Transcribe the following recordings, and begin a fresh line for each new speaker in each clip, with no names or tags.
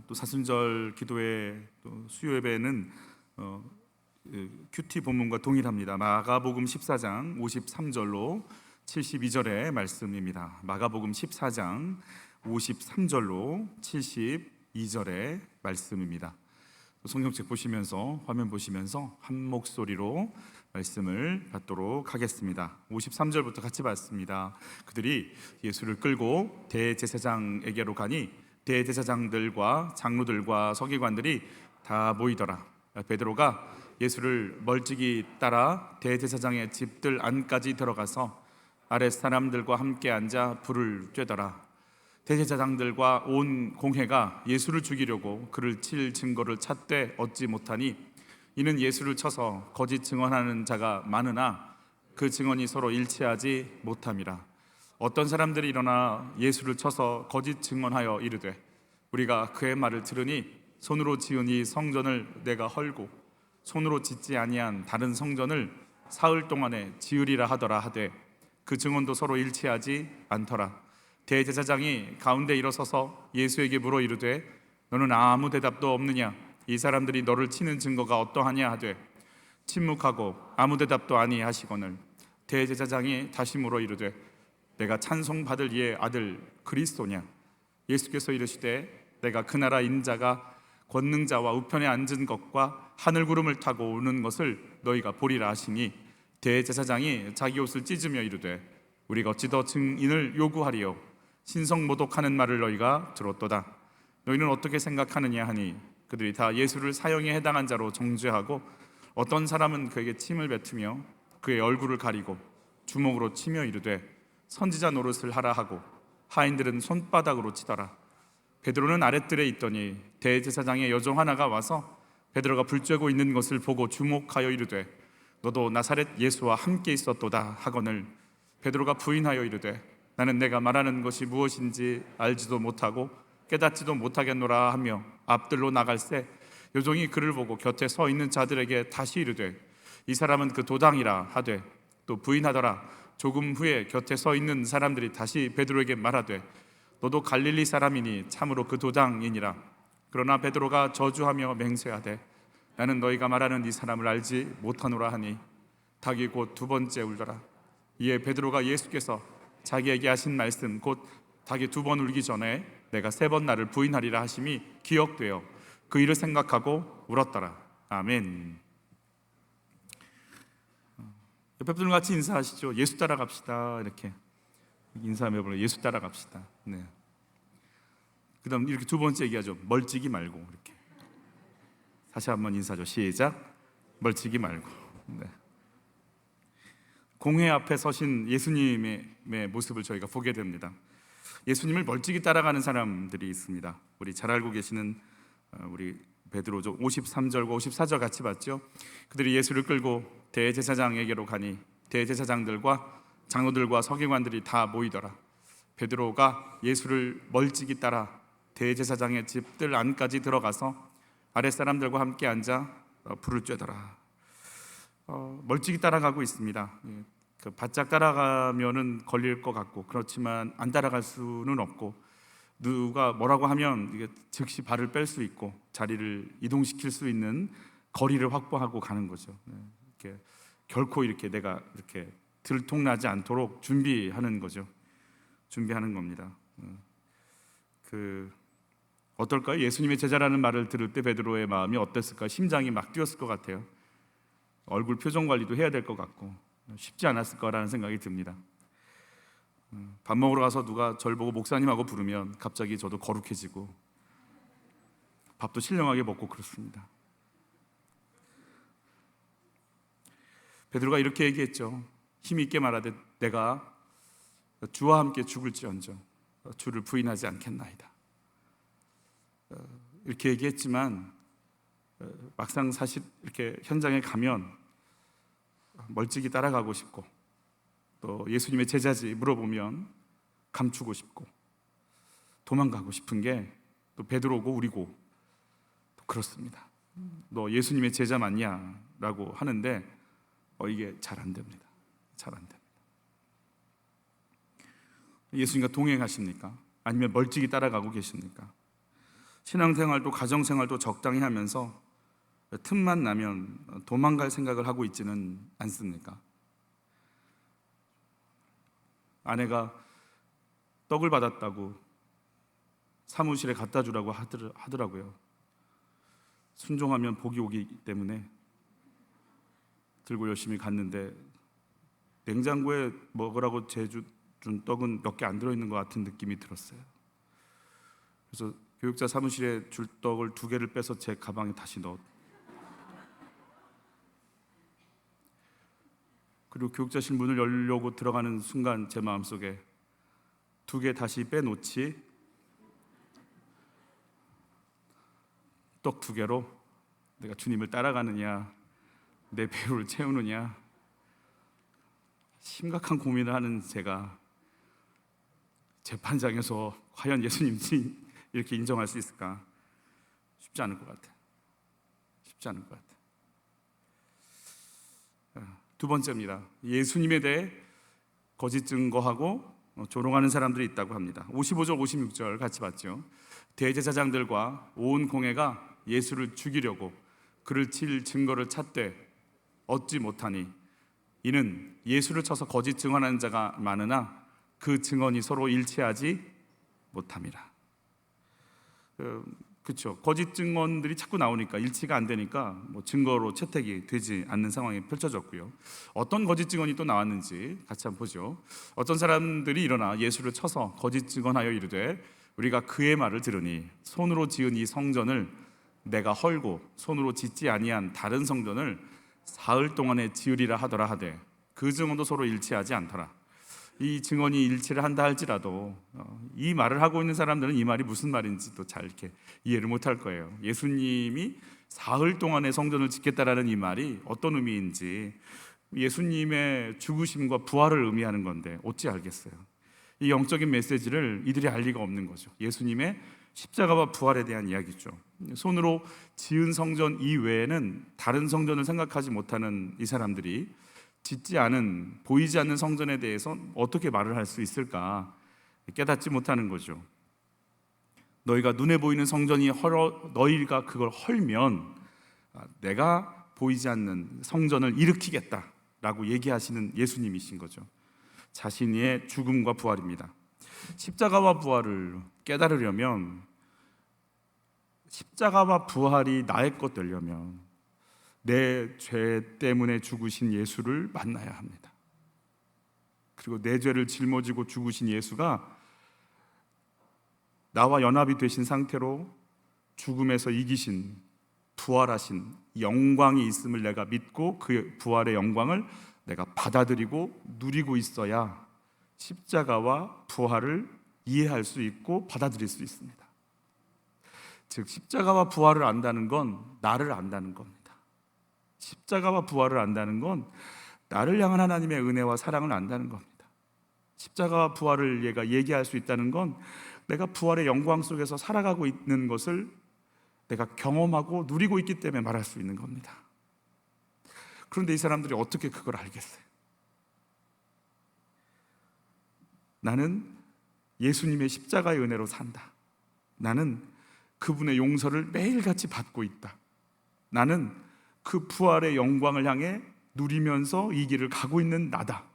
또 사순절 기도회 또 수요 예배는 큐티 본문과 동일합니다. 마가복음 14장 53절로 72절의 말씀입니다. 마가복음 14장 53절로 72절의 말씀입니다. 성경책 보시면서 화면 보시면서 한 목소리로 말씀을 받도록 하겠습니다. 53절부터 같이 받습니다. 그들이 예수를 끌고 대제사장에게로 가니 대제사장들과 장로들과 서기관들이 다 모이더라. 베드로가 예수를 멀찍이 따라 대제사장의 집들 안까지 들어가서 아랫 사람들과 함께 앉아 불을 쬐더라. 대제사장들과 온 공회가 예수를 죽이려고 그를 칠 증거를 찾되 얻지 못하니 이는 예수를 쳐서 거짓 증언하는 자가 많으나 그 증언이 서로 일치하지 못함이라. 어떤 사람들이 일어나 예수를 쳐서 거짓 증언하여 이르되 우리가 그의 말을 들으니 손으로 지은 이 성전을 내가 헐고 손으로 짓지 아니한 다른 성전을 사흘 동안에 지으리라 하더라 하되 그 증언도 서로 일치하지 않더라. 대제사장이 가운데 일어서서 예수에게 물어 이르되 너는 아무 대답도 없느냐? 이 사람들이 너를 치는 증거가 어떠하냐 하되 침묵하고 아무 대답도 아니하시거늘 대제사장이 다시 물어 이르되 내가 찬송받을 이의 아들 그리스도냐? 예수께서 이르시되 내가 그 나라 인자가 권능자와 우편에 앉은 것과 하늘 구름을 타고 오는 것을 너희가 보리라 하시니 대제사장이 자기 옷을 찢으며 이르되 우리가 어찌 더 증인을 요구하리요? 신성모독하는 말을 너희가 들었도다. 너희는 어떻게 생각하느냐 하니 그들이 다 예수를 사형에 해당한 자로 정죄하고 어떤 사람은 그에게 침을 뱉으며 그의 얼굴을 가리고 주먹으로 치며 이르되 선지자 노릇을 하라 하고 하인들은 손바닥으로 치더라. 베드로는 아랫뜰에 있더니 대제사장의 여종 하나가 와서 베드로가 불 쬐고 있는 것을 보고 주목하여 이르되 너도 나사렛 예수와 함께 있었도다 하거늘 베드로가 부인하여 이르되 나는 내가 말하는 것이 무엇인지 알지도 못하고 깨닫지도 못하겠노라 하며 앞뜰로 나갈새 여종이 그를 보고 곁에 서 있는 자들에게 다시 이르되 이 사람은 그 도당이라 하되 또 부인하더라. 조금 후에 곁에 서 있는 사람들이 다시 베드로에게 말하되 너도 갈릴리 사람이니 참으로 그 도당이니라. 그러나 베드로가 저주하며 맹세하되 나는 너희가 말하는 이 사람을 알지 못하노라 하니 닭이 곧 두 번째 울더라. 이에 베드로가 예수께서 자기에게 하신 말씀 곧 닭이 두 번 울기 전에 내가 세 번 나를 부인하리라 하심이 기억되어 그 일을 생각하고 울었더라. 아멘. 옆에 분들 같이 인사하시죠. 예수 따라갑시다. 이렇게 인사하며 불러 예수 따라갑시다. 네. 그다음 이렇게 두 번째 얘기하죠. 멀찍이 말고 이렇게. 다시 한번 인사죠. 시작. 멀찍이 말고. 네. 공회 앞에 서신 예수님의 모습을 저희가 보게 됩니다. 예수님을 멀찍이 따라가는 사람들이 있습니다. 우리 잘 알고 계시는 우리 베드로죠. 53절과 54절 같이 봤죠. 그들이 예수를 끌고 대제사장에게로 가니 대제사장들과 장로들과 서기관들이 다 모이더라. 베드로가 예수를 멀찍이 따라 대제사장의 집들 안까지 들어가서 아랫사람들과 함께 앉아 불을 쬐더라. 멀찍이 따라가고 있습니다. 바짝 따라가면은 걸릴 것 같고 그렇지만 안 따라갈 수는 없고 누가 뭐라고 하면 이게 즉시 발을 뺄 수 있고 자리를 이동시킬 수 있는 거리를 확보하고 가는 거죠. 이렇게 결코 이렇게 내가 이렇게 들통나지 않도록 준비하는 거죠. 준비하는 겁니다. 어떨까요? 예수님의 제자라는 말을 들을 때 베드로의 마음이 어땠을까요? 심장이 막 뛰었을 것 같아요. 얼굴 표정 관리도 해야 될 것 같고 쉽지 않았을 거라는 생각이 듭니다. 밥 먹으러 가서 누가 절 보고 목사님하고 부르면 갑자기 저도 거룩해지고 밥도 신령하게 먹고 그렇습니다. 베드로가 이렇게 얘기했죠. 힘 있게 말하되 내가 주와 함께 죽을지언정 주를 부인하지 않겠나이다. 이렇게 얘기했지만 막상 사실 이렇게 현장에 가면 멀찍이 따라가고 싶고 또 예수님의 제자지 물어보면 감추고 싶고 도망가고 싶은 게 또 베드로고 우리고 또 그렇습니다. 너 예수님의 제자 맞냐? 라고 하는데 이게 잘 안 됩니다. 잘 안 됩니다. 예수님과 동행하십니까? 아니면 멀찍이 따라가고 계십니까? 신앙생활도 가정생활도 적당히 하면서 틈만 나면 도망갈 생각을 하고 있지는 않습니까? 아내가 떡을 받았다고 사무실에 갖다 주라고 하더라고요. 순종하면 복이 오기 때문에 들고 열심히 갔는데 냉장고에 먹으라고 준 떡은 몇 개 안 들어있는 것 같은 느낌이 들었어요. 그래서 교육자 사무실에 줄 떡을 2개를 빼서 제 가방에 다시 넣었. 그리고 교육자실 문을 열려고 들어가는 순간 제 마음속에 2개 다시 빼놓지, 떡 2개로 내가 주님을 따라가느냐, 내 배를 채우느냐, 심각한 고민을 하는 제가 재판장에서 과연 예수님이 이렇게 인정할 수 있을까? 쉽지 않을 것 같아요. 쉽지 않을 것 같아요. 2번째입니다. 예수님에 대해 거짓 증거하고 조롱하는 사람들이 있다고 합니다. 55절 56절 같이 봤죠. 대제사장들과 온 공회가 예수를 죽이려고 그를 칠 증거를 찾되 얻지 못하니 이는 예수를 쳐서 거짓 증언하는 자가 많으나 그 증언이 서로 일치하지 못함이라. 그렇죠. 거짓 증언들이 자꾸 나오니까 일치가 안 되니까 증거로 채택이 되지 않는 상황이 펼쳐졌고요. 어떤 거짓 증언이 또 나왔는지 같이 한번 보죠. 어떤 사람들이 일어나 예수를 쳐서 거짓 증언하여 이르되 우리가 그의 말을 들으니 손으로 지은 이 성전을 내가 헐고 손으로 짓지 아니한 다른 성전을 사흘 동안에 지으리라 하더라 하되 그 증언도 서로 일치하지 않더라. 이 증언이 일치를 한다 할지라도 이 말을 하고 있는 사람들은 이 말이 무슨 말인지 또 잘 이렇게 이해를 못할 거예요. 예수님이 사흘 동안의 성전을 짓겠다라는 이 말이 어떤 의미인지, 예수님의 죽으심과 부활을 의미하는 건데 어찌 알겠어요? 이 영적인 메시지를 이들이 알 리가 없는 거죠. 예수님의 십자가와 부활에 대한 이야기죠. 손으로 지은 성전 이외에는 다른 성전을 생각하지 못하는 이 사람들이 짓지 않은, 보이지 않는 성전에 대해서 어떻게 말을 할 수 있을까 깨닫지 못하는 거죠. 너희가 눈에 보이는 성전이 너희가 그걸 헐면 내가 보이지 않는 성전을 일으키겠다라고 얘기하시는 예수님이신 거죠. 자신의 죽음과 부활입니다. 십자가와 부활을 깨달으려면, 십자가와 부활이 나의 것 되려면 내 죄 때문에 죽으신 예수를 만나야 합니다. 그리고 내 죄를 짊어지고 죽으신 예수가 나와 연합이 되신 상태로 죽음에서 이기신, 부활하신 영광이 있음을 내가 믿고 그 부활의 영광을 내가 받아들이고 누리고 있어야 십자가와 부활을 이해할 수 있고 받아들일 수 있습니다. 즉 십자가와 부활을 안다는 건 나를 안다는 겁니다. 십자가와 부활을 안다는 건 나를 향한 하나님의 은혜와 사랑을 안다는 겁니다. 십자가와 부활을 얘기할 수 있다는 건 내가 부활의 영광 속에서 살아가고 있는 것을 내가 경험하고 누리고 있기 때문에 말할 수 있는 겁니다. 그런데 이 사람들이 어떻게 그걸 알겠어요? 나는 예수님의 십자가의 은혜로 산다. 나는 그분의 용서를 매일같이 받고 있다. 나는 그 부활의 영광을 향해 누리면서 이 길을 가고 있는 나다.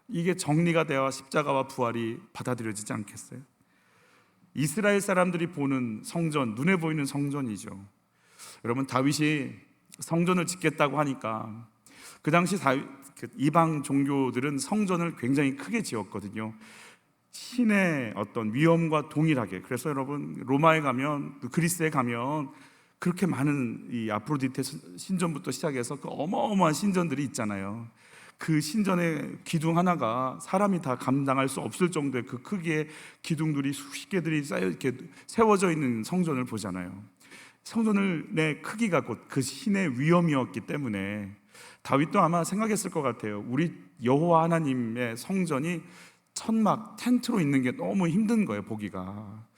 이게 정리가 되어 십자가와 부활이 받아들여지지 않겠어요? 이스라엘 사람들이 보는 성전, 눈에 보이는 성전이죠. 여러분, 다윗이 성전을 짓겠다고 하니까 그 당시 이방 종교들은 성전을 굉장히 크게 지었거든요. 신의 어떤 위엄과 동일하게. 그래서 여러분, 로마에 가면, 그리스에 가면 그렇게 많은 이 아프로디테 신전부터 시작해서 그 어마어마한 신전들이 있잖아요. 그 신전의 기둥 하나가 사람이 다 감당할 수 없을 정도의 그 크기의 기둥들이 수십 개들이 쌓여 이렇게 세워져 있는 성전을 보잖아요. 성전의 크기가 곧 그 신의 위엄이었기 때문에 다윗도 아마 생각했을 것 같아요. 우리 여호와 하나님의 성전이 천막, 텐트로 있는 게 너무 힘든 거예요, 보기가.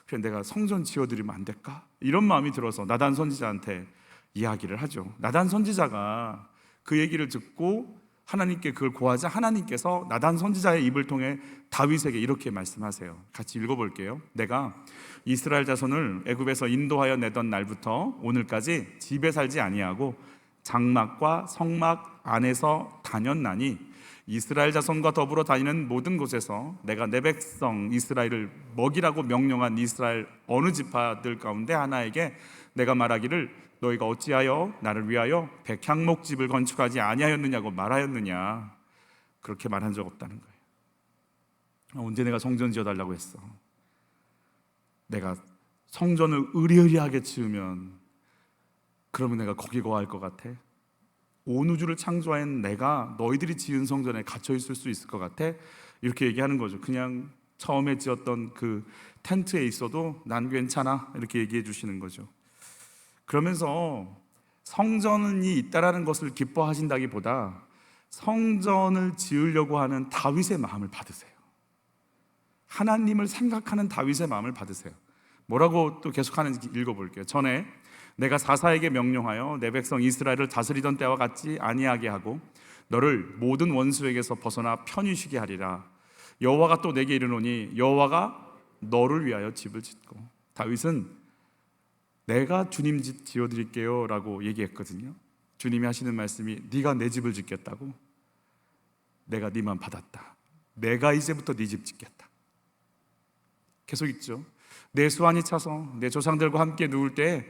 그래서 내가 성전 지어드리면 안 될까? 이런 마음이 들어서 나단 선지자한테 이야기를 하죠. 나단 선지자가 그 얘기를 듣고 하나님께 그걸 고하자 하나님께서 나단 선지자의 입을 통해 다윗에게 이렇게 말씀하세요. 같이 읽어볼게요. 내가 이스라엘 자손을 애굽에서 인도하여 내던 날부터 오늘까지 집에 살지 아니하고 장막과 성막 안에서 다녔나니 이스라엘 자손과 더불어 다니는 모든 곳에서 내가 내 백성 이스라엘을 먹이라고 명령한 이스라엘 어느 지파들 가운데 하나에게 내가 말하기를 너희가 어찌하여 나를 위하여 백향목집을 건축하지 아니하였느냐고 말하였느냐. 그렇게 말한 적 없다는 거예요. 언제 내가 성전 지어달라고 했어? 내가 성전을 으리으리하게 지으면 그러면 내가 거기 거할 것 같아? 온 우주를 창조한 내가 너희들이 지은 성전에 갇혀 있을 수 있을 것 같아? 이렇게 얘기하는 거죠. 그냥 처음에 지었던 그 텐트에 있어도 난 괜찮아 이렇게 얘기해 주시는 거죠. 그러면서 성전이 있다라는 것을 기뻐하신다기보다 성전을 지으려고 하는 다윗의 마음을 받으세요. 하나님을 생각하는 다윗의 마음을 받으세요. 뭐라고 또 계속하는지 읽어볼게요. 전에 내가 사사에게 명령하여 내 백성 이스라엘을 다스리던 때와 같지 아니하게 하고 너를 모든 원수에게서 벗어나 편히 쉬게 하리라. 여호와가 또 내게 이르노니 여호와가 너를 위하여 집을 짓고. 다윗은 내가 주님 집 지어드릴게요 라고 얘기했거든요. 주님이 하시는 말씀이 네가 내 집을 짓겠다고? 내가 네 맘 받았다. 내가 이제부터 네 집 짓겠다. 계속 있죠. 내 수완이 차서 내 조상들과 함께 누울 때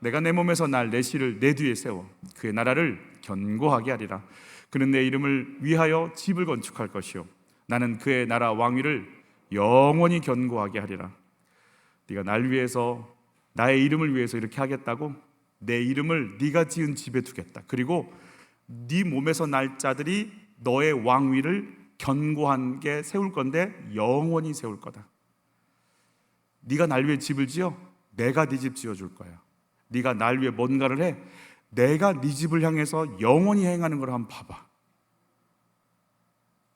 내가 내 몸에서 날 내 씨를 내 뒤에 세워 그의 나라를 견고하게 하리라. 그는 내 이름을 위하여 집을 건축할 것이요 나는 그의 나라 왕위를 영원히 견고하게 하리라. 네가 날 위해서 나의 이름을 위해서 이렇게 하겠다고? 내 이름을 네가 지은 집에 두겠다. 그리고 네 몸에서 날 자들이 너의 왕위를 견고하게 세울 건데 영원히 세울 거다. 네가 날 위해 집을 지어? 내가 네 집 지어줄 거야. 네가 날 위해 뭔가를 해? 내가 네 집을 향해서 영원히 행하는 걸 한번 봐봐.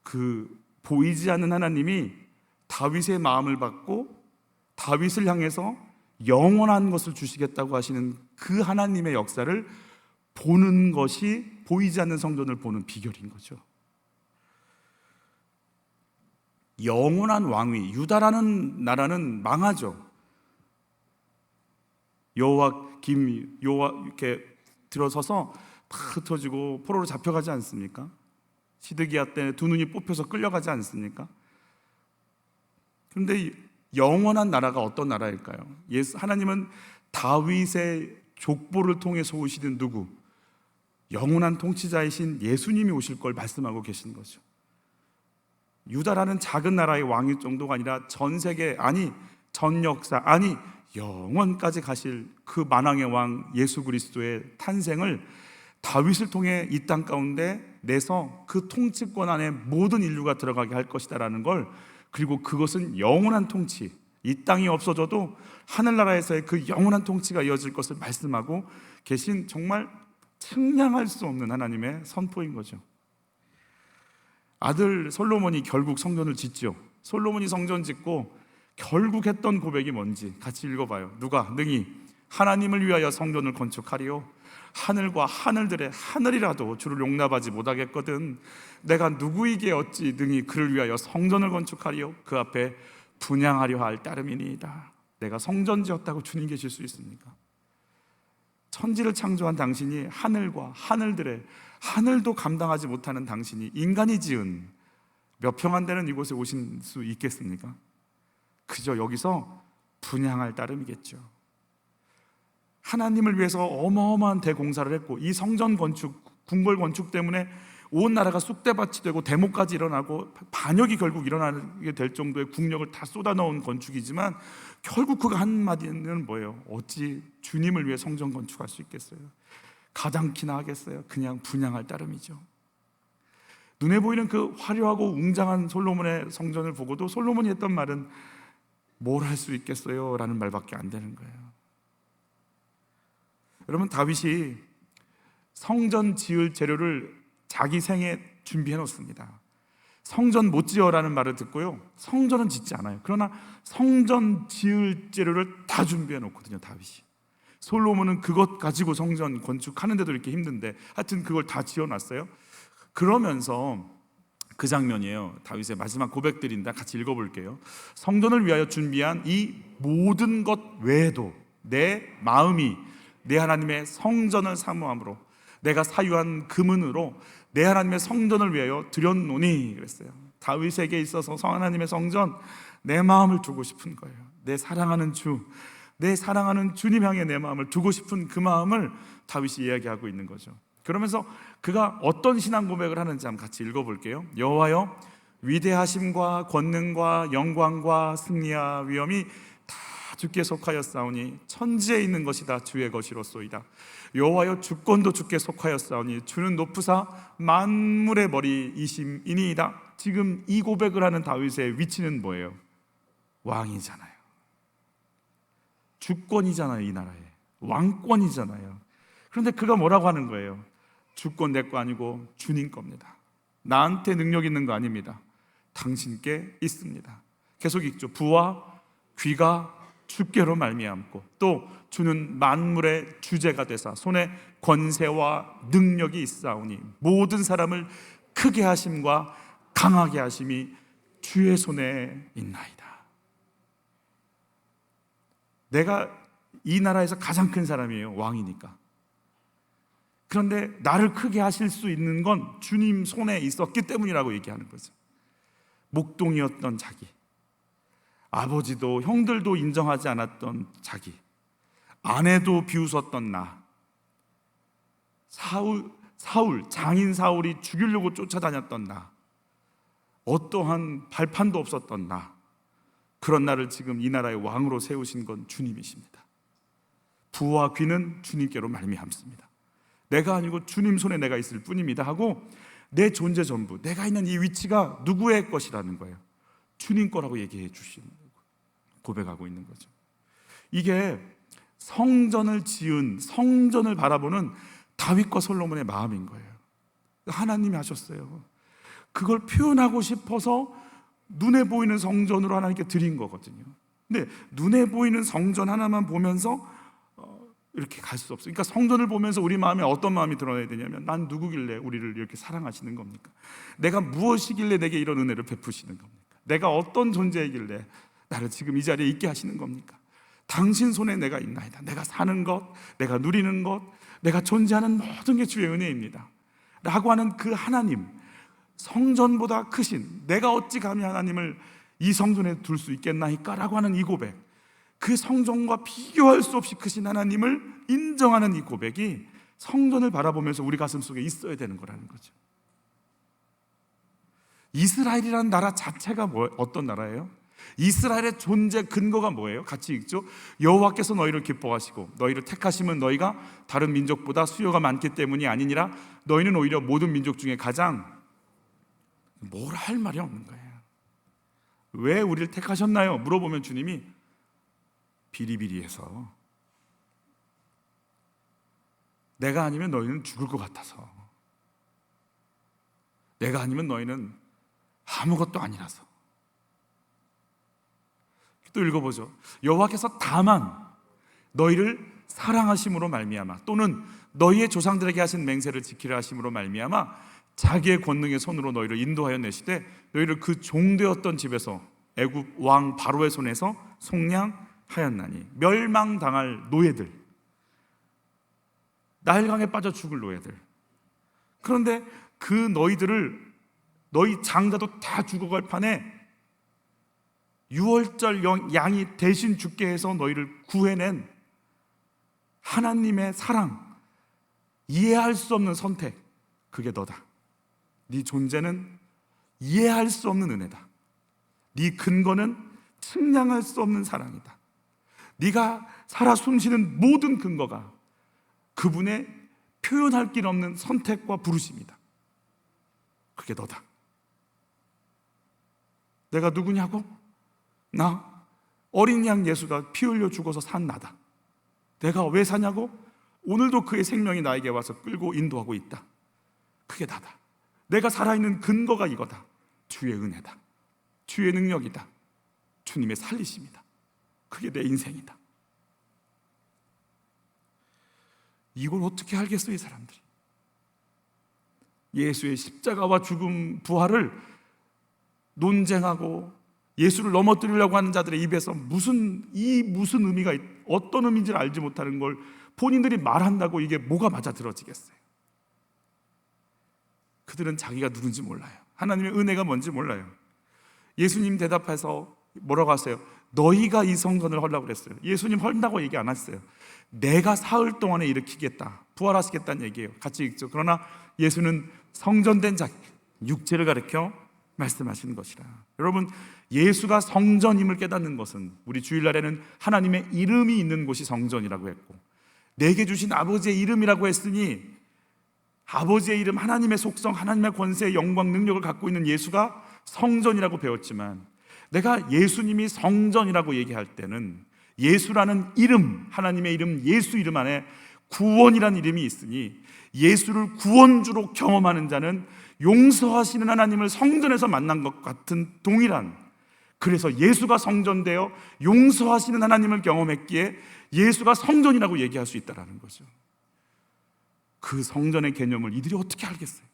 그 보이지 않는 하나님이 다윗의 마음을 받고 다윗을 향해서 영원한 것을 주시겠다고 하시는 그 하나님의 역사를 보는 것이 보이지 않는 성전을 보는 비결인 거죠. 영원한 왕위, 유다라는 나라는 망하죠. 여호와김 이렇게 들어서서 다 흩어지고 포로로 잡혀가지 않습니까? 시드기야 때 두 눈이 뽑혀서 끌려가지 않습니까? 그런데 영원한 나라가 어떤 나라일까요? 하나님은 다윗의 족보를 통해서 오시는 누구? 영원한 통치자이신 예수님이 오실 걸 말씀하고 계신 거죠. 유다라는 작은 나라의 왕일 정도가 아니라 전 세계, 아니 전 역사, 아니 영원까지 가실 그 만왕의 왕 예수 그리스도의 탄생을 다윗을 통해 이 땅 가운데 내서 그 통치권 안에 모든 인류가 들어가게 할 것이다라는 걸, 그리고 그것은 영원한 통치, 이 땅이 없어져도 하늘나라에서의 그 영원한 통치가 이어질 것을 말씀하고 계신 정말 측량할 수 없는 하나님의 선포인 거죠. 아들 솔로몬이 결국 성전을 짓죠. 솔로몬이 성전 짓고 결국 했던 고백이 뭔지 같이 읽어봐요. 누가 능히 하나님을 위하여 성전을 건축하리요? 하늘과 하늘들의 하늘이라도 주를 용납하지 못하겠거든. 내가 누구에게 어찌 능히 그를 위하여 성전을 건축하리요? 그 앞에 분향하려 할 따름이니이다. 내가 성전 지었다고 주님 계실 수 있습니까? 천지를 창조한 당신이 하늘과 하늘들의 하늘도 감당하지 못하는 당신이 인간이 지은 몇 평 안 되는 이곳에 오실 수 있겠습니까? 그저 여기서 분향할 따름이겠죠. 하나님을 위해서 어마어마한 대공사를 했고, 이 성전 건축, 궁궐 건축 때문에 온 나라가 쑥대밭이 되고 데모까지 일어나고 반역이 결국 일어나게 될 정도의 국력을 다 쏟아넣은 건축이지만, 결국 그 한마디는 뭐예요? 어찌 주님을 위해 성전 건축할 수 있겠어요? 가당키나 하겠어요? 그냥 분향할 따름이죠. 눈에 보이는 그 화려하고 웅장한 솔로몬의 성전을 보고도 솔로몬이 했던 말은 뭘 할 수 있겠어요? 라는 말밖에 안 되는 거예요. 여러분, 다윗이 성전 지을 재료를 자기 생에 준비해 놓습니다. 성전 못 지어라는 말을 듣고요, 성전은 짓지 않아요. 그러나 성전 지을 재료를 다 준비해 놓거든요, 다윗이. 솔로몬은 그것 가지고 성전 건축하는데도 이렇게 힘든데 하여튼 그걸 다 지어놨어요. 그러면서 그 장면이에요. 다윗의 마지막 고백들인데 같이 읽어볼게요. 성전을 위하여 준비한 이 모든 것 외에도 내 마음이 내 하나님의 성전을 사모함으로 내가 사유한 금은으로 내 하나님의 성전을 위하여 드렸노니 그랬어요. 다윗에게 있어서 하나님의 성전, 내 마음을 두고 싶은 거예요. 내 사랑하는 주, 내 사랑하는 주님 향해 내 마음을 두고 싶은 그 마음을 다윗이 이야기하고 있는 거죠. 그러면서 그가 어떤 신앙 고백을 하는지 한번 같이 읽어볼게요. 여호와여, 위대하심과 권능과 영광과 승리와 위엄이 다 주께 속하였사오니 천지에 있는 것이 다 주의 것이로소이다. 여호와여, 주권도 주께 속하였사오니 주는 높으사 만물의 머리이심이니이다. 지금 이 고백을 하는 다윗의 위치는 뭐예요? 왕이잖아요. 주권이잖아요. 이 나라에 왕권이잖아요. 그런데 그가 뭐라고 하는 거예요? 주권 내 거 아니고 주님 겁니다. 나한테 능력 있는 거 아닙니다. 당신께 있습니다. 계속 읽죠. 부와 귀가 주께로 말미암고 또 주는 만물의 주제가 되사 손에 권세와 능력이 있사오니 모든 사람을 크게 하심과 강하게 하심이 주의 손에 있나이다. 내가 이 나라에서 가장 큰 사람이에요. 왕이니까. 그런데 나를 크게 하실 수 있는 건 주님 손에 있었기 때문이라고 얘기하는 거죠. 목동이었던 자기, 아버지도 형들도 인정하지 않았던 자기, 아내도 비웃었던 나, 사울 장인 사울이 죽이려고 쫓아다녔던 나, 어떠한 발판도 없었던 나, 그런 나를 지금 이 나라의 왕으로 세우신 건 주님이십니다. 부와 귀는 주님께로 말미암습니다. 내가 아니고 주님 손에 내가 있을 뿐입니다 하고 내 존재 전부, 내가 있는 이 위치가 누구의 것이라는 거예요? 주님 거라고 얘기해 주시는 거예요. 고백하고 있는 거죠. 이게 성전을 지은, 성전을 바라보는 다윗과 솔로몬의 마음인 거예요. 하나님이 하셨어요. 그걸 표현하고 싶어서 눈에 보이는 성전으로 하나님께 드린 거거든요. 근데 눈에 보이는 성전 하나만 보면서 이렇게 갈 수 없어요. 그러니까 성전을 보면서 우리 마음에 어떤 마음이 드러나야 되냐면, 난 누구길래 우리를 이렇게 사랑하시는 겁니까? 내가 무엇이길래 내게 이런 은혜를 베푸시는 겁니까? 내가 어떤 존재이길래 나를 지금 이 자리에 있게 하시는 겁니까? 당신 손에 내가 있나이다. 내가 사는 것, 내가 누리는 것, 내가 존재하는 모든 게 주의 은혜입니다 라고 하는 그 하나님, 성전보다 크신, 내가 어찌 감히 하나님을 이 성전에 둘 수 있겠나이까? 라고 하는 이 고백, 그 성전과 비교할 수 없이 크신 하나님을 인정하는 이 고백이 성전을 바라보면서 우리 가슴 속에 있어야 되는 거라는 거죠. 이스라엘이라는 나라 자체가 어떤 나라예요? 이스라엘의 존재 근거가 뭐예요? 같이 읽죠. 여호와께서 너희를 기뻐하시고 너희를 택하심은 너희가 다른 민족보다 수요가 많기 때문이 아니니라. 너희는 오히려 모든 민족 중에 가장, 뭘 할 말이 없는 거예요. 왜 우리를 택하셨나요? 물어보면 주님이 비리비리해서, 내가 아니면 너희는 죽을 것 같아서, 내가 아니면 너희는 아무것도 아니라서. 또 읽어보죠. 여호와께서 다만 너희를 사랑하심으로 말미암아 또는 너희의 조상들에게 하신 맹세를 지키려 하심으로 말미암아 자기의 권능의 손으로 너희를 인도하여 내시되 너희를 그 종되었던 집에서 애굽 왕 바로의 손에서 속량하였나니. 멸망당할 노예들, 나일강에 빠져 죽을 노예들. 그런데 그 너희들을, 너희 장자도 다 죽어갈 판에 6월절 양이 대신 죽게 해서 너희를 구해낸 하나님의 사랑, 이해할 수 없는 선택, 그게 너다. 네 존재는 이해할 수 없는 은혜다. 네 근거는 측량할 수 없는 사랑이다. 네가 살아 숨쉬는 모든 근거가 그분의 표현할 길 없는 선택과 부르심이다. 그게 너다. 내가 누구냐고? 나 어린 양 예수가 피 흘려 죽어서 산 나다. 내가 왜 사냐고? 오늘도 그의 생명이 나에게 와서 끌고 인도하고 있다. 그게 나다. 내가 살아있는 근거가 이거다. 주의 은혜다. 주의 능력이다. 주님의 살리심이다. 그게 내 인생이다. 이걸 어떻게 알겠어, 이 사람들이? 예수의 십자가와 죽음, 부활을 논쟁하고 예수를 넘어뜨리려고 하는 자들의 입에서 무슨 의미가 어떤 의미인지를 알지 못하는 걸 본인들이 말한다고 이게 뭐가 맞아 들어지겠어요? 그들은 자기가 누군지 몰라요. 하나님의 은혜가 뭔지 몰라요. 예수님 대답해서 뭐라고 하세요? 너희가 이 성전을 헐라고 그랬어요. 예수님 헐다고 얘기 안 했어요. 내가 사흘 동안에 일으키겠다, 부활하시겠다는 얘기예요. 같이 읽죠. 그러나 예수는 성전된 자, 육체를 가리켜 말씀하시는 것이라. 여러분, 예수가 성전임을 깨닫는 것은, 우리 주일날에는 하나님의 이름이 있는 곳이 성전이라고 했고, 내게 주신 아버지의 이름이라고 했으니, 아버지의 이름, 하나님의 속성, 하나님의 권세, 영광, 능력을 갖고 있는 예수가 성전이라고 배웠지만, 내가 예수님이 성전이라고 얘기할 때는 예수라는 이름, 하나님의 이름, 예수 이름 안에 구원이라는 이름이 있으니, 예수를 구원주로 경험하는 자는 용서하시는 하나님을 성전에서 만난 것 같은 동일한, 그래서 예수가 성전되어 용서하시는 하나님을 경험했기에 예수가 성전이라고 얘기할 수 있다는 거죠. 그 성전의 개념을 이들이 어떻게 알겠어요?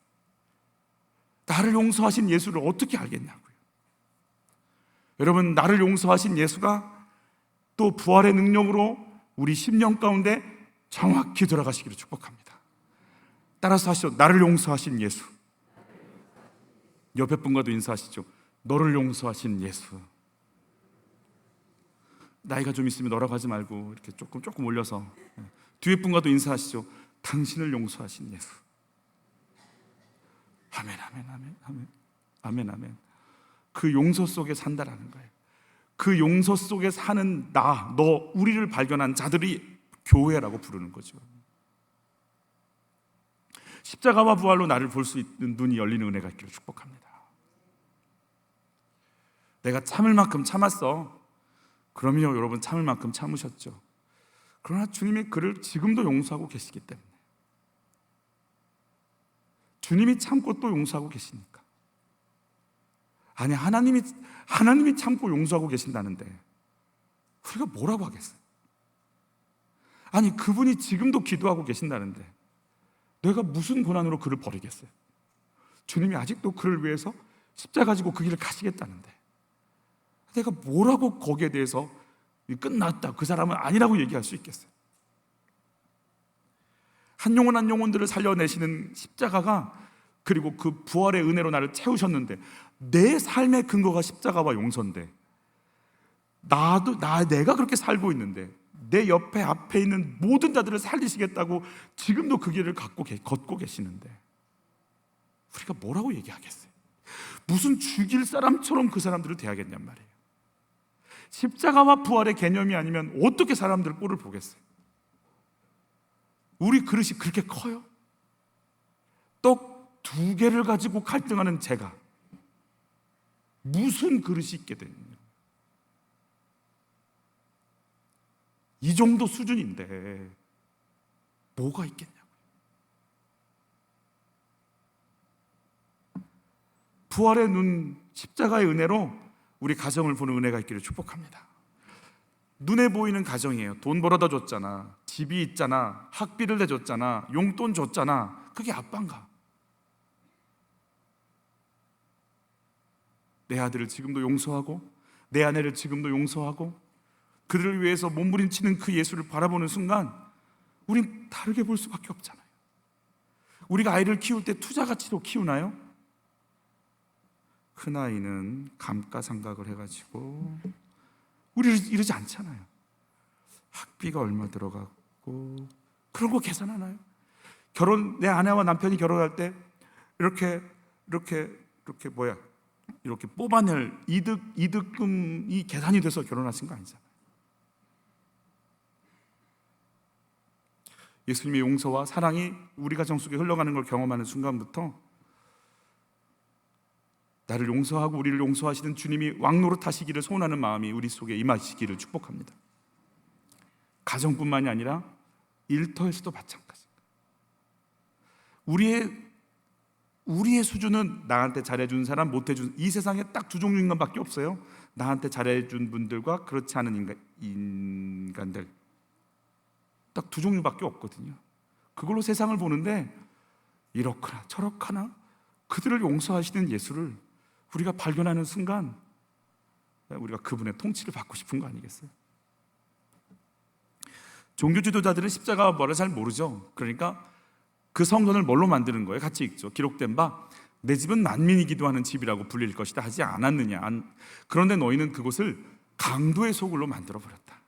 나를 용서하신 예수를 어떻게 알겠냐고요. 여러분, 나를 용서하신 예수가 또 부활의 능력으로 우리 심령 가운데 정확히 들어가시기를 축복합니다. 따라서 하시죠. 나를 용서하신 예수. 옆에 분과도 인사하시죠. 너를 용서하신 예수. 나이가 좀 있으면 너라고 하지 말고 이렇게 조금 올려서, 뒤에 분과도 인사하시죠. 당신을 용서하신 예수. 아멘, 아멘, 아멘, 아멘, 아멘, 아멘. 그 용서 속에 산다라는 거예요. 그 용서 속에 사는 나, 너, 우리를 발견한 자들이 교회라고 부르는 거죠. 십자가와 부활로 나를 볼 수 있는 눈이 열리는 은혜가 있기를 축복합니다. 내가 참을 만큼 참았어. 그럼요, 여러분, 참을 만큼 참으셨죠. 그러나 주님이 그를 지금도 용서하고 계시기 때문에, 주님이 참고 또 용서하고 계시니까. 아니, 하나님이 참고 용서하고 계신다는데 우리가 뭐라고 하겠어요? 아니, 그분이 지금도 기도하고 계신다는데 내가 무슨 고난으로 그를 버리겠어요? 주님이 아직도 그를 위해서 십자가 지고 그 길을 가시겠다는데 내가 뭐라고 거기에 대해서 끝났다, 그 사람은 아니라고 얘기할 수 있겠어요? 한 영혼 한 영혼들을 살려내시는 십자가가, 그리고 그 부활의 은혜로 나를 채우셨는데, 내 삶의 근거가 십자가와 용서인데, 내가 그렇게 살고 있는데 내 옆에 앞에 있는 모든 자들을 살리시겠다고 지금도 그 길을 걷고 계시는데 우리가 뭐라고 얘기하겠어요? 무슨 죽일 사람처럼 그 사람들을 대하겠냔 말이에요. 십자가와 부활의 개념이 아니면 어떻게 사람들 꼴을 보겠어요? 우리 그릇이 그렇게 커요? 떡 2개를 가지고 갈등하는 제가 무슨 그릇이 있게 되느냐? 이 정도 수준인데 뭐가 있겠냐고. 부활의 눈, 십자가의 은혜로 우리 가정을 보는 은혜가 있기를 축복합니다. 눈에 보이는 가정이에요. 돈 벌어다 줬잖아, 집이 있잖아, 학비를 내줬잖아, 용돈 줬잖아. 그게 아빠인가? 내 아들을 지금도 용서하고 내 아내를 지금도 용서하고 그들을 위해서 몸부림치는 그 예수를 바라보는 순간 우린 다르게 볼 수밖에 없잖아요. 우리가 아이를 키울 때 투자가치로 키우나요? 큰 아이는 감가상각을 해가지고 우리 이러지 않잖아요. 학비가 얼마 들어갔고 그런 거 계산하나요? 내 아내와 남편이 결혼할 때 이렇게 뽑아낼 이득금이 계산이 돼서 결혼하신 거 아니잖아요. 예수님의 용서와 사랑이 우리 가정 속에 흘러가는 걸 경험하는 순간부터 나를 용서하고 우리를 용서하시는 주님이 왕노릇하시기를 소원하는 마음이 우리 속에 임하시기를 축복합니다. 가정뿐만이 아니라 일터에서도 마찬가지입니다. 우리의 수준은 나한테 잘해준 사람, 못해준, 이 세상에 딱 2종류 인간밖에 없어요. 나한테 잘해준 분들과 그렇지 않은 인간들, 딱 2종류밖에 없거든요. 그걸로 세상을 보는데 이렇거나 저렇거나 그들을 용서하시는 예수를 우리가 발견하는 순간 우리가 그분의 통치를 받고 싶은 거 아니겠어요? 종교 지도자들은 십자가가 뭐라 잘 모르죠. 그러니까 그 성전을 뭘로 만드는 거예요? 같이 읽죠. 기록된 바 내 집은 만민이 기도하는 집이라고 불릴 것이다 하지 않았느냐. 그런데 너희는 그곳을 강도의 소굴로 만들어 버렸다.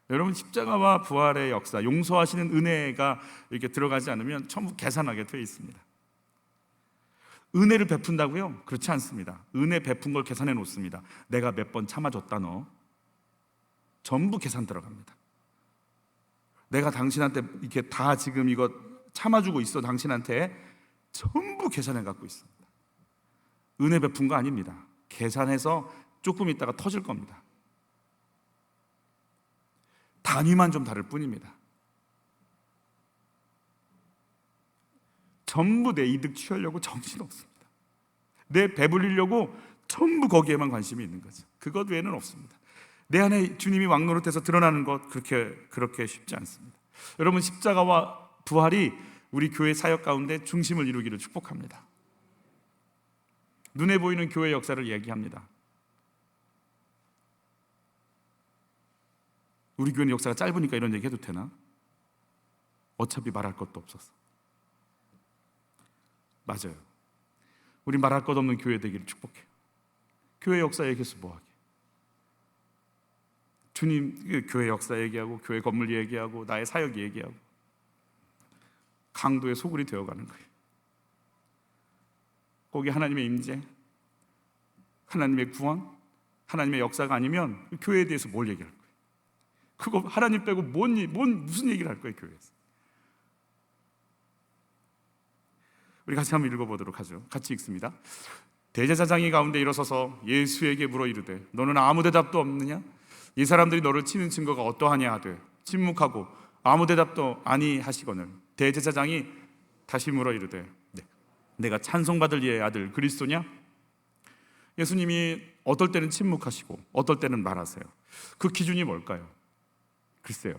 여러분, 십자가와 부활의 역사, 용서하시는 은혜가 이렇게 들어가지 않으면 전부 계산하게 되어 있습니다. 은혜를 베푼다고요? 그렇지 않습니다. 은혜 베푼 걸 계산해 놓습니다. 내가 몇 번 참아줬다 너. 전부 계산 들어갑니다. 내가 당신한테 이렇게 다 지금 이거 참아주고 있어. 당신한테 전부 계산해 갖고 있습니다. 은혜 베푼 거 아닙니다. 계산해서 조금 있다가 터질 겁니다. 단위만 좀 다를 뿐입니다. 전부 내 이득 취하려고 정신없습니다. 내 배불리려고 전부 거기에만 관심이 있는 거죠. 그것 외에는 없습니다. 내 안에 주님이 왕노릇해서 드러나는 것 그렇게 쉽지 않습니다. 여러분, 십자가와 부활이 우리 교회 사역 가운데 중심을 이루기를 축복합니다. 눈에 보이는 교회 역사를 얘기합니다. 우리 교회는 역사가 짧으니까 이런 얘기 해도 되나? 어차피 말할 것도 없었어. 맞아요. 우리 말할 것 없는 교회 되기를 축복해요. 교회 역사 얘기해서 뭐하게? 주님 교회 역사 얘기하고 교회 건물 얘기하고 나의 사역 얘기하고 강도의 소굴이 되어가는 거예요. 거기 하나님의 임재, 하나님의 구원, 하나님의 역사가 아니면 교회에 대해서 뭘 얘기할 거예요? 그거 하나님 빼고 무슨 얘기를 할 거예요, 교회에서? 우리 같이 한번 읽어보도록 하죠. 같이 읽습니다. 대제사장이 가운데 일어서서 예수에게 물어 이르되 너는 아무 대답도 없느냐? 이 사람들이 너를 치는 증거가 어떠하냐 하되 침묵하고 아무 대답도 아니하시거늘 대제사장이 다시 물어 이르되 내가 찬송받을 이의 아들 그리스도냐? 예수님이 어떨 때는 침묵하시고 어떨 때는 말하세요. 그 기준이 뭘까요? 글쎄요,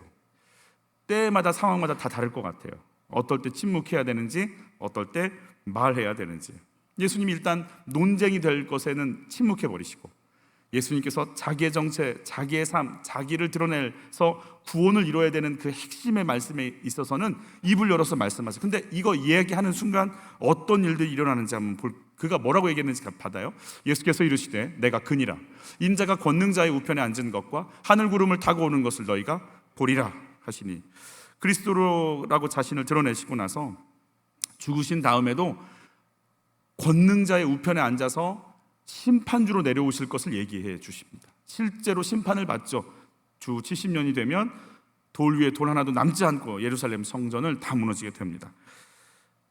때마다 상황마다 다 다를 것 같아요. 어떨 때 침묵해야 되는지 어떨 때 말해야 되는지. 예수님이 일단 논쟁이 될 것에는 침묵해 버리시고 예수님께서 자기의 정체, 자기의 삶, 자기를 드러내서 구원을 이루어야 되는 그 핵심의 말씀에 있어서는 입을 열어서 말씀하세요. 근데 이거 이야기하는 순간 어떤 일들이 일어나는지 한번 그가 뭐라고 얘기했는지 받아요. 예수께서 이르시되 내가 그니라 인자가 권능자의 우편에 앉은 것과 하늘 구름을 타고 오는 것을 너희가 보리라 하시니, 그리스도라고 자신을 드러내시고 나서 죽으신 다음에도 권능자의 우편에 앉아서 심판주로 내려오실 것을 얘기해 주십니다. 실제로 심판을 받죠. 주 70년이 되면 돌 위에 돌 하나도 남지 않고 예루살렘 성전을 다 무너지게 됩니다.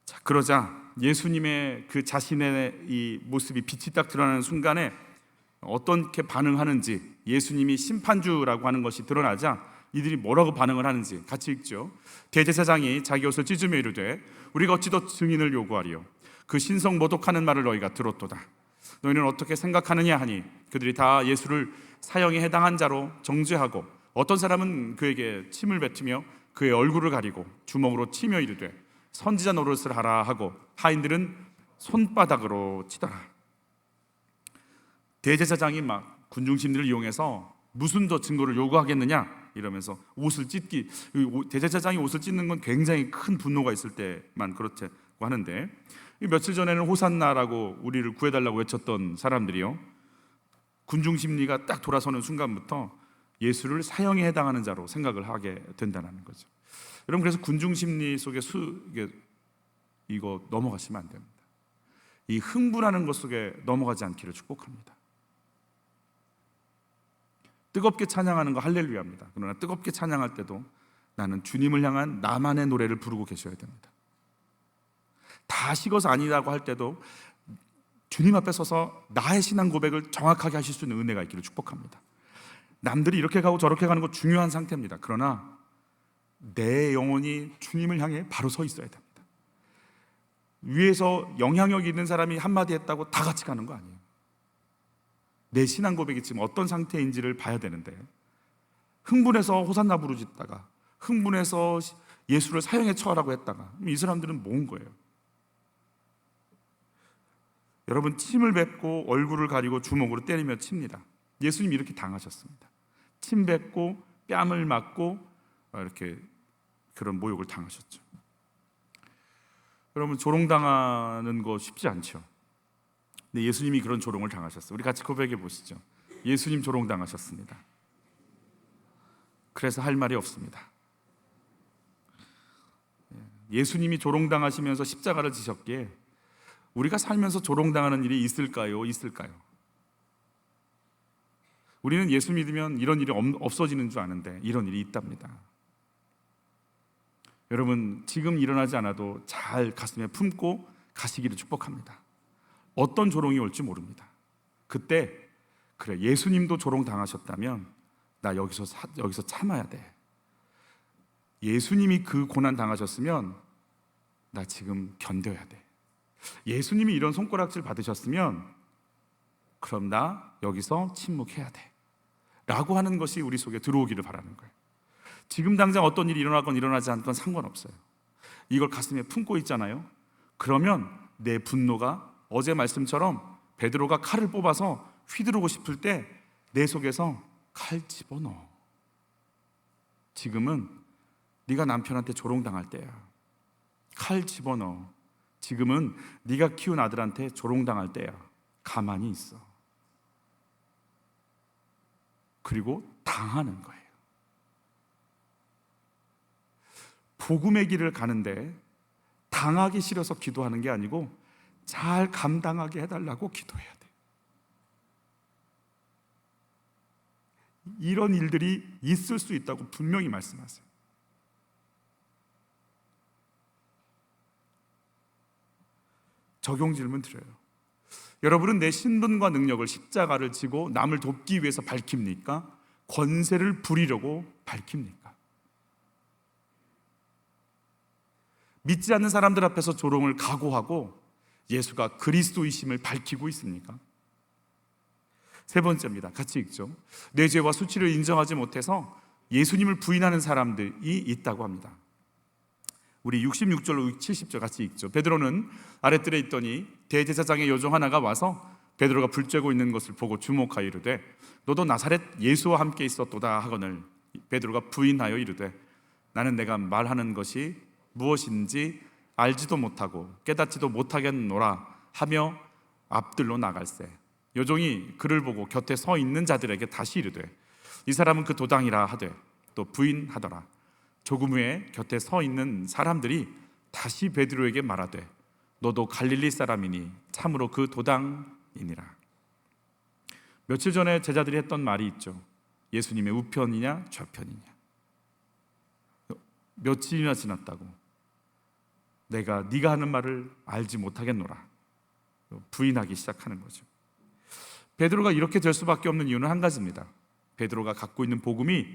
자, 그러자 예수님의 그 자신의 이 모습이 빛이 딱 드러나는 순간에 어떻게 반응하는지, 예수님이 심판주라고 하는 것이 드러나자 이들이 뭐라고 반응을 하는지 같이 읽죠. 대제사장이 자기 옷을 찢으며 이르되 우리가 어찌 더 증인을 요구하리요? 그 신성 모독하는 말을 너희가 들었도다. 너희는 어떻게 생각하느냐 하니 그들이 다 예수를 사형에 해당한 자로 정죄하고 어떤 사람은 그에게 침을 뱉으며 그의 얼굴을 가리고 주먹으로 치며 이르되 선지자 노릇을 하라 하고 하인들은 손바닥으로 치더라. 대제사장이 막 군중 심리를 이용해서 무슨 더 증거를 요구하겠느냐 이러면서 옷을 찢기, 대제사장이 옷을 찢는 건 굉장히 큰 분노가 있을 때만 그렇다고 하는데, 며칠 전에는 호산나라고 우리를 구해달라고 외쳤던 사람들이요, 군중 심리가 딱 돌아서는 순간부터 예수를 사형에 해당하는 자로 생각을 하게 된다는 거죠. 여러분, 그래서 군중 심리 속에 이거 넘어가시면 안 됩니다. 이 흥분하는 것 속에 넘어가지 않기를 축복합니다. 뜨겁게 찬양하는 거 할렐루야입니다. 그러나 뜨겁게 찬양할 때도 나는 주님을 향한 나만의 노래를 부르고 계셔야 됩니다. 다 식어서 아니라고 할 때도 주님 앞에 서서 나의 신앙 고백을 정확하게 하실 수 있는 은혜가 있기를 축복합니다. 남들이 이렇게 가고 저렇게 가는 거 중요한 상태입니다. 그러나 내 영혼이 주님을 향해 바로 서 있어야 됩니다. 위에서 영향력 있는 사람이 한마디 했다고 다 같이 가는 거 아니에요. 내 신앙 고백이 지금 어떤 상태인지를 봐야 되는데, 흥분해서 호산나 부르짖다가 흥분해서 예수를 사형에 처하라고 했다가 이 사람들은 뭔 거예요? 여러분, 침을 뱉고 얼굴을 가리고 주먹으로 때리며 칩니다. 예수님 이렇게 당하셨습니다. 침 뱉고 뺨을 맞고 이렇게 그런 모욕을 당하셨죠. 여러분, 조롱당하는 거 쉽지 않죠. 근데 예수님이 그런 조롱을 당하셨어요. 우리 같이 고백해 보시죠. 예수님 조롱당하셨습니다. 그래서 할 말이 없습니다. 예수님이 조롱당하시면서 십자가를 지셨기에 우리가 살면서 조롱당하는 일이 있을까요? 있을까요? 우리는 예수 믿으면 이런 일이 없어지는 줄 아는데 이런 일이 있답니다. 여러분, 지금 일어나지 않아도 잘 가슴에 품고 가시기를 축복합니다. 어떤 조롱이 올지 모릅니다. 그때 그래, 예수님도 조롱당하셨다면 나 여기서 참아야 돼. 예수님이 그 고난 당하셨으면 나 지금 견뎌야 돼. 예수님이 이런 손가락질 받으셨으면 그럼 나 여기서 침묵해야 돼 라고 하는 것이 우리 속에 들어오기를 바라는 거예요. 지금 당장 어떤 일이 일어나건 일어나지 않건 상관없어요. 이걸 가슴에 품고 있잖아요. 그러면 내 분노가 어제 말씀처럼 베드로가 칼을 뽑아서 휘두르고 싶을 때 내 속에서 칼 집어넣어. 지금은 네가 남편한테 조롱당할 때야. 칼 집어넣어. 지금은 네가 키운 아들한테 조롱당할 때야. 가만히 있어. 그리고 당하는 거예요. 복음의 길을 가는데 당하기 싫어서 기도하는 게 아니고 잘 감당하게 해달라고 기도해야 돼. 이런 일들이 있을 수 있다고 분명히 말씀하세요. 적용 질문 드려요. 여러분은 내 신분과 능력을 십자가를 지고 남을 돕기 위해서 밝힙니까? 권세를 부리려고 밝힙니까? 믿지 않는 사람들 앞에서 조롱을 각오하고 예수가 그리스도이심을 밝히고 있습니까? 세 번째입니다. 같이 읽죠. 내 죄와 수치를 인정하지 못해서 예수님을 부인하는 사람들이 있다고 합니다. 우리 66절로 70절 같이 읽죠. 베드로는 아랫뜰에 있더니 대제사장의 요종 하나가 와서 베드로가 불 쬐고 있는 것을 보고 주목하여 이르되 너도 나사렛 예수와 함께 있었도다 하거늘 베드로가 부인하여 이르되 나는 내가 말하는 것이 무엇인지 알지도 못하고 깨닫지도 못하겠노라 하며 앞들로 나갈새 요종이 그를 보고 곁에 서 있는 자들에게 다시 이르되 이 사람은 그 도당이라 하되 또 부인하더라. 조금 후에 곁에 서 있는 사람들이 다시 베드로에게 말하되 너도 갈릴리 사람이니 참으로 그 도당이니라. 며칠 전에 제자들이 했던 말이 있죠. 예수님의 우편이냐 좌편이냐. 며칠이나 지났다고 내가 네가 하는 말을 알지 못하겠노라. 부인하기 시작하는 거죠. 베드로가 이렇게 될 수밖에 없는 이유는 한 가지입니다. 베드로가 갖고 있는 복음이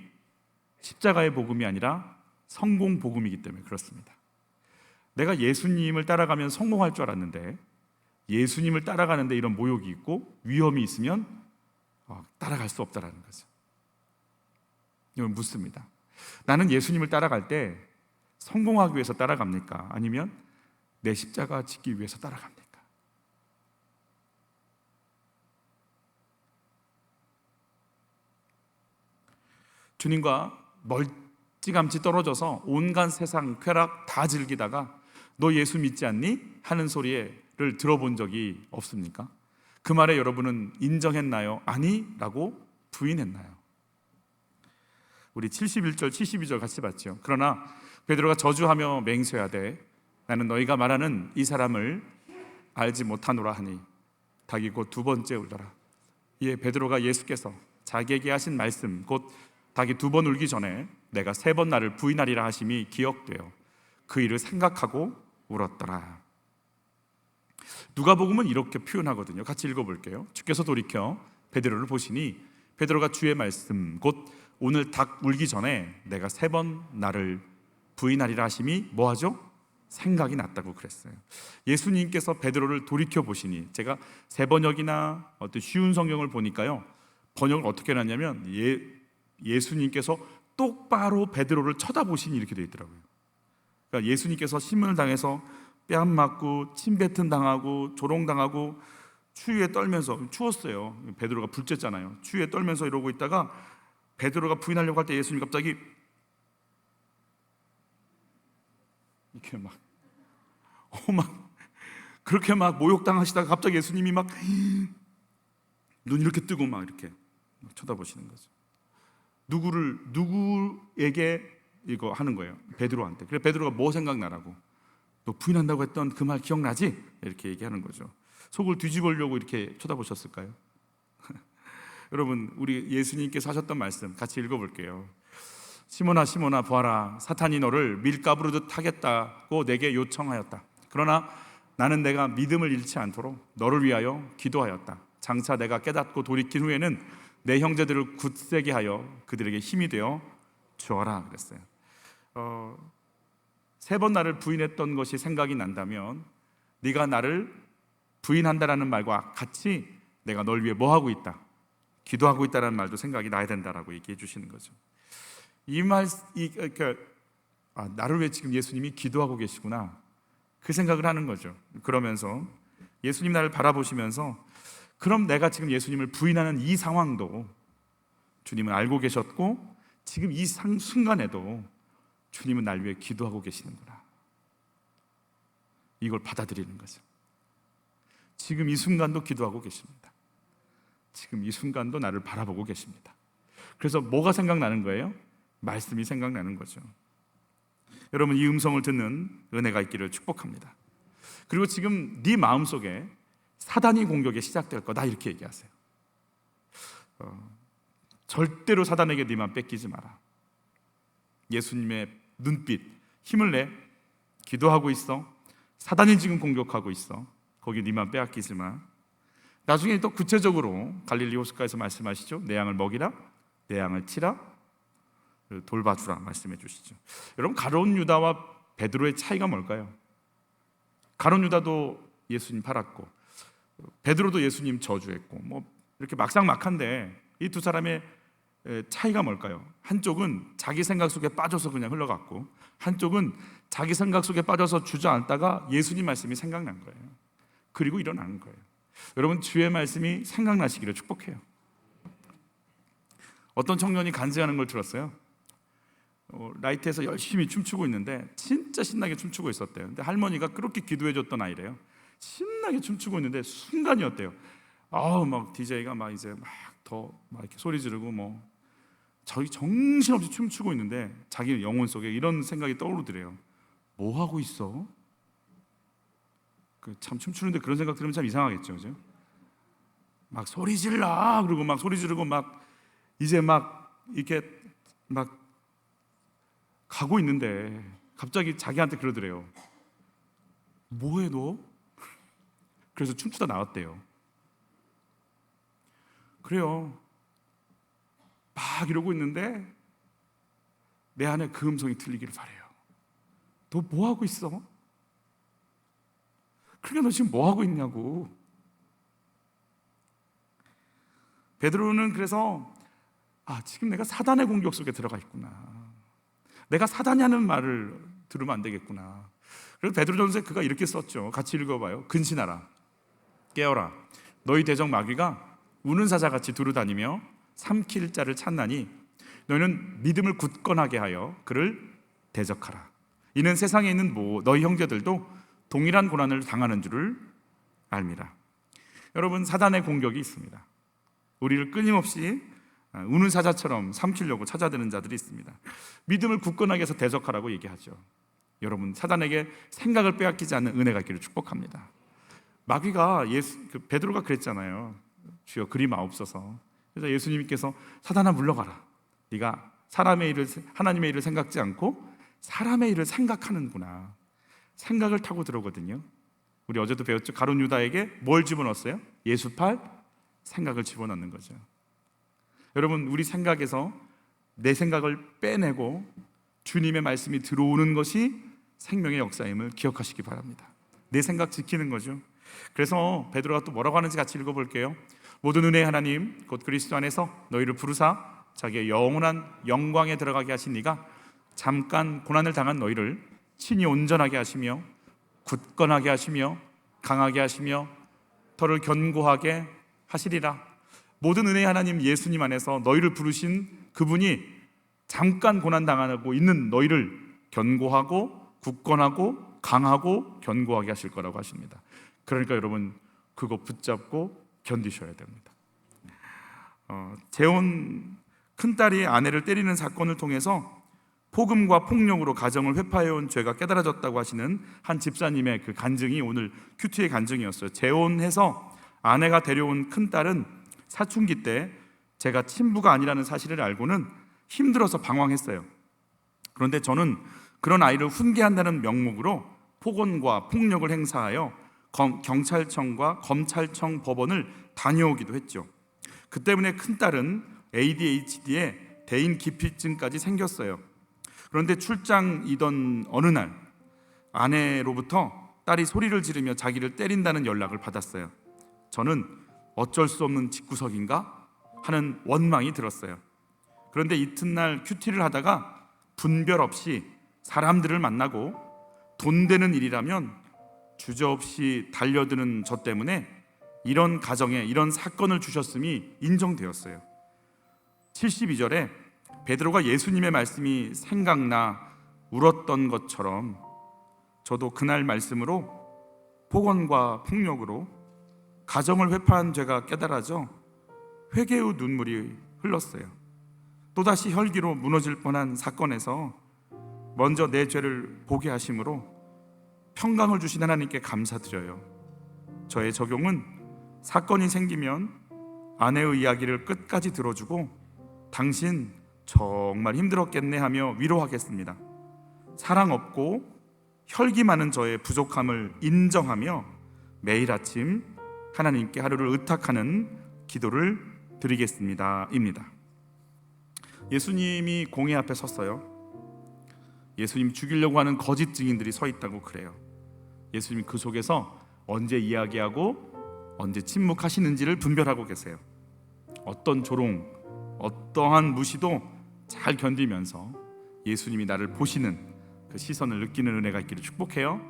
십자가의 복음이 아니라 성공 복음이기 때문에 그렇습니다. 내가 예수님을 따라가면 성공할 줄 알았는데 예수님을 따라가는데 이런 모욕이 있고 위험이 있으면 따라갈 수 없다라는 거죠. 이건 묻습니다. 나는 예수님을 따라갈 때 성공하기 위해서 따라갑니까? 아니면 내 십자가 짓기 위해서 따라갑니까? 주님과 멀찌감치 떨어져서 온갖 세상 쾌락 다 즐기다가 너 예수 믿지 않니? 하는 소리를 들어본 적이 없습니까? 그 말에 여러분은 인정했나요? 아니? 라고 부인했나요? 우리 71절 72절 같이 봤죠. 그러나 베드로가 저주하며 맹세하되 나는 너희가 말하는 이 사람을 알지 못하노라 하니 닭이 곧 두 번째 울더라. 이에 베드로가 예수께서 자기에게 하신 말씀 곧 닭이 두 번 울기 전에 내가 세 번 나를 부인하리라 하심이 기억되어 그 일을 생각하고 울었더라. 누가복음은 이렇게 표현하거든요. 같이 읽어볼게요. 주께서 돌이켜 베드로를 보시니 베드로가 주의 말씀 곧 오늘 닭 울기 전에 내가 세 번 나를 부인하리라 하심이 뭐하죠? 생각이 났다고 그랬어요. 예수님께서 베드로를 돌이켜 보시니 제가 세 번역이나 어떤 쉬운 성경을 보니까요 번역을 어떻게 해놨냐면 예수님께서 똑바로 베드로를 쳐다보시니 이렇게 되어 있더라고요. 그러니까 예수님께서 신문을 당해서 뺨 맞고 침뱉음 당하고 조롱당하고 추위에 떨면서, 추웠어요. 베드로가 불 쬐잖아요. 추위에 떨면서 이러고 있다가 베드로가 부인하려고 할 때 예수님 갑자기 이렇게 막 그렇게 막 모욕당하시다가 갑자기 예수님이 막 눈 이렇게 뜨고 막 이렇게 쳐다보시는 거죠. 누구에게 이거 하는 거예요? 베드로한테. 그래 베드로가 뭐 생각나라고? 너 부인한다고 했던 그 말 기억나지? 이렇게 얘기하는 거죠. 속을 뒤집으려고 이렇게 쳐다보셨을까요? 여러분, 우리 예수님께서 하셨던 말씀 같이 읽어볼게요. 시몬아 시몬아 보아라, 사탄이 너를 밀가부르듯 하겠다고 내게 요청하였다. 그러나 나는 내가 믿음을 잃지 않도록 너를 위하여 기도하였다. 장차 내가 깨닫고 돌이킨 후에는 내 형제들을 굳세게 하여 그들에게 힘이 되어 주어라 그랬어요. 3번 나를 부인했던 것이 생각이 난다면 네가 나를 부인한다라는 말과 같이 내가 널 위해 뭐 하고 있다, 기도하고 있다라는 말도 생각이 나야 된다라고 얘기해 주시는 거죠. 나를 위해 지금 예수님이 기도하고 계시구나, 그 생각을 하는 거죠. 그러면서 예수님 나를 바라보시면서 그럼 내가 지금 예수님을 부인하는 이 상황도 주님은 알고 계셨고 지금 이 순간에도 주님은 날 위해 기도하고 계시는구나, 이걸 받아들이는 거죠. 지금 이 순간도 기도하고 계십니다. 지금 이 순간도 나를 바라보고 계십니다. 그래서 뭐가 생각나는 거예요? 말씀이 생각나는 거죠. 여러분, 이 음성을 듣는 은혜가 있기를 축복합니다. 그리고 지금 네 마음속에 사단이 공격이 시작될 거다 이렇게 얘기하세요. 절대로 사단에게 네만 뺏기지 마라. 예수님의 눈빛, 힘을 내. 기도하고 있어. 사단이 지금 공격하고 있어. 거기 네만 빼앗기지 마. 나중에 또 구체적으로 갈릴리 호숫가에서 말씀하시죠. 내 양을 먹이라, 내 양을 치라, 돌봐주라 말씀해 주시죠. 여러분, 가룟 유다와 베드로의 차이가 뭘까요? 가룟 유다도 예수님 팔았고 베드로도 예수님 저주했고 뭐 이렇게 막상막한데 이 두 사람의 차이가 뭘까요? 한쪽은 자기 생각 속에 빠져서 그냥 흘러갔고 한쪽은 자기 생각 속에 빠져서 주저앉다가 예수님 말씀이 생각난 거예요. 그리고 일어나는 거예요. 여러분, 주의 말씀이 생각나시기를 축복해요. 어떤 청년이 간증하는 걸 들었어요. 라이트에서 열심히 춤추고 있는데 진짜 신나게 춤추고 있었대요. 근데 할머니가 그렇게 기도해 줬던 아이래요. 신나게 춤추고 있는데 순간이었대요. 막 DJ가 막 이제 막 이렇게 소리 지르고 뭐 자기 정신없이 춤추고 있는데 자기 영혼 속에 이런 생각이 떠오르더래요. 뭐 하고 있어? 참 춤추는데 그런 생각 들으면 참 이상하겠죠, 그죠? 막 소리 질러 그러고 막 소리 지르고 막 이제 막 이렇게 막 가고 있는데 갑자기 자기한테 그러더래요. 뭐해 너? 그래서 춤추다 나왔대요. 그래요. 막 이러고 있는데 내 안에 그 음성이 들리기를 바래요. 너 뭐 하고 있어? 그러니까 너 지금 뭐 하고 있냐고. 베드로는 그래서 지금 내가 사단의 공격 속에 들어가 있구나. 내가 사단이 하는 말을 들으면 안 되겠구나. 그래서 베드로전서에 그가 이렇게 썼죠. 같이 읽어봐요. 근신하라, 깨어라. 너희 대적 마귀가 우는 사자같이 두루다니며 삼킬 자를 찾나니 너희는 믿음을 굳건하게 하여 그를 대적하라. 이는 세상에 있는 너희 형제들도 동일한 고난을 당하는 줄을 알미라. 여러분, 사단의 공격이 있습니다. 우리를 끊임없이 우는 사자처럼 삼키려고 찾아드는 자들이 있습니다. 믿음을 굳건하게 해서 대적하라고 얘기하죠. 여러분, 사단에게 생각을 빼앗기지 않는 은혜가 있기를 축복합니다. 마귀가 베드로가 그랬잖아요. 주여 그리 마옵소서. 그래서 예수님께서 사단아 물러가라. 네가 사람의 일을, 하나님의 일을 생각지 않고 사람의 일을 생각하는구나. 생각을 타고 들어오거든요. 우리 어제도 배웠죠. 가룟 유다에게 뭘 집어넣었어요? 예수팔 생각을 집어넣는 거죠. 여러분, 우리 생각에서 내 생각을 빼내고 주님의 말씀이 들어오는 것이 생명의 역사임을 기억하시기 바랍니다. 내 생각 지키는 거죠. 그래서 베드로가 또 뭐라고 하는지 같이 읽어볼게요. 모든 은혜의 하나님 곧 그리스도 안에서 너희를 부르사 자기의 영원한 영광에 들어가게 하신 이가 잠깐 고난을 당한 너희를 친히 온전하게 하시며 굳건하게 하시며 강하게 하시며 터를 견고하게 하시리라. 모든 은혜의 하나님 예수님 안에서 너희를 부르신 그분이 잠깐 고난당하고 있는 너희를 견고하고 굳건하고 강하고 견고하게 하실 거라고 하십니다. 그러니까 여러분 그거 붙잡고 견디셔야 됩니다. 재혼 큰딸이 아내를 때리는 사건을 통해서 폭음과 폭력으로 가정을 회파해온 죄가 깨달아졌다고 하시는 한 집사님의 그 간증이 오늘 큐티의 간증이었어요. 재혼해서 아내가 데려온 큰딸은 사춘기 때 제가 친부가 아니라는 사실을 알고는 힘들어서 방황했어요. 그런데 저는 그런 아이를 훈계한다는 명목으로 폭언과 폭력을 행사하여 경찰청과 검찰청 법원을 다녀오기도 했죠. 그 때문에 큰딸은 ADHD에 대인 기피증까지 생겼어요. 그런데 출장이던 어느 날 아내로부터 딸이 소리를 지르며 자기를 때린다는 연락을 받았어요. 저는 어쩔 수 없는 집구석인가 하는 원망이 들었어요. 그런데 이튿날 큐티를 하다가 분별 없이 사람들을 만나고 돈 되는 일이라면 주저없이 달려드는 저 때문에 이런 가정에 이런 사건을 주셨음이 인정되었어요. 72절에 베드로가 예수님의 말씀이 생각나 울었던 것처럼 저도 그날 말씀으로 폭언과 폭력으로 가정을 회파한 죄가 깨달아져 회개의 눈물이 흘렀어요. 또다시 혈기로 무너질 뻔한 사건에서 먼저 내 죄를 보게 하심으로 평강을 주신 하나님께 감사드려요. 저의 적용은 사건이 생기면 아내의 이야기를 끝까지 들어주고 당신 정말 힘들었겠네 하며 위로하겠습니다. 사랑 없고 혈기 많은 저의 부족함을 인정하며 매일 아침 하나님께 하루를 의탁하는 기도를 드리겠습니다 입니다. 예수님이 공회 앞에 섰어요. 예수님 죽이려고 하는 거짓 증인들이 서 있다고 그래요. 예수님 그 속에서 언제 이야기하고 언제 침묵하시는지를 분별하고 계세요. 어떤 조롱, 어떠한 무시도 잘 견디면서 예수님이 나를 보시는 그 시선을 느끼는 은혜가 있기를 축복해요.